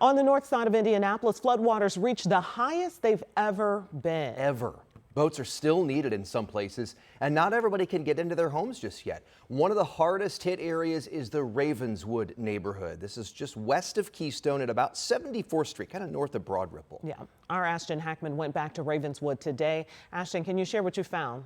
On the north side of Indianapolis, floodwaters reached the highest they've ever been. Boats are still needed in some places, and not everybody can get into their homes just yet. One of the hardest hit areas is the Ravenswood neighborhood. This is just west of Keystone at about 74th Street, kind of north of Broad Ripple. Yeah, our Ashton Hackman went back to Ravenswood today. Ashton, can you share what you found?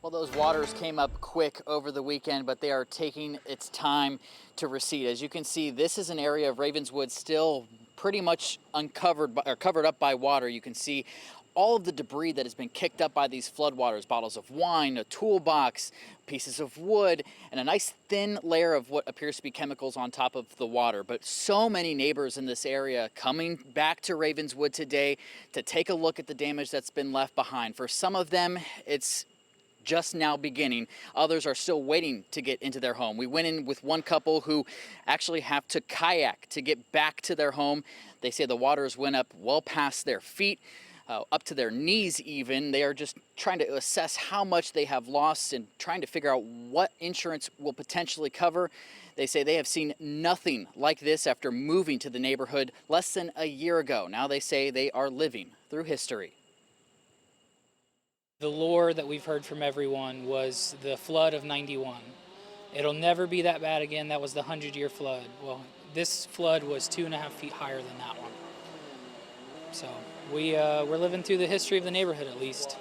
Well, those waters came up quick over the weekend, but they are taking its time to recede. As you can see, this is an area of Ravenswood still pretty much uncovered or covered up by water. You can see all of the debris that has been kicked up by these floodwaters, bottles of wine, a toolbox, pieces of wood, and a nice thin layer of what appears to be chemicals on top of the water. But so many neighbors in this area coming back to Ravenswood today to take a look at the damage that's been left behind. For some of them, it's just now beginning. Others are still waiting to get into their home. We went in with one couple who actually have to kayak to get back to their home. They say the waters went up well past their feet, up to their knees even. They are just trying to assess how much they have lost and trying to figure out what insurance will potentially cover. They say they have seen nothing like this after moving to the neighborhood less than a year ago. Now they say they are living through history. The lore that we've heard from everyone was the flood of '91. It'll never be that bad again. That was the 100-year flood. Well, this flood was 2.5 feet higher than that one. So we're living through the history of the neighborhood at least.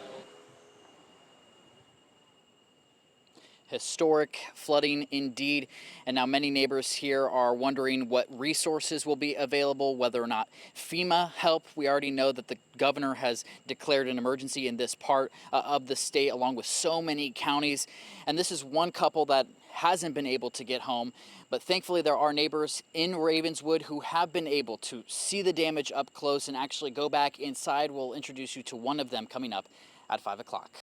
Historic flooding indeed, and now many neighbors here are wondering what resources will be available, whether or not FEMA help. We already know that the governor has declared an emergency in this part of the state, along with so many counties, and this is one couple that hasn't been able to get home, but thankfully there are neighbors in Ravenswood who have been able to see the damage up close and actually go back inside. We'll introduce you to one of them coming up at 5 o'clock.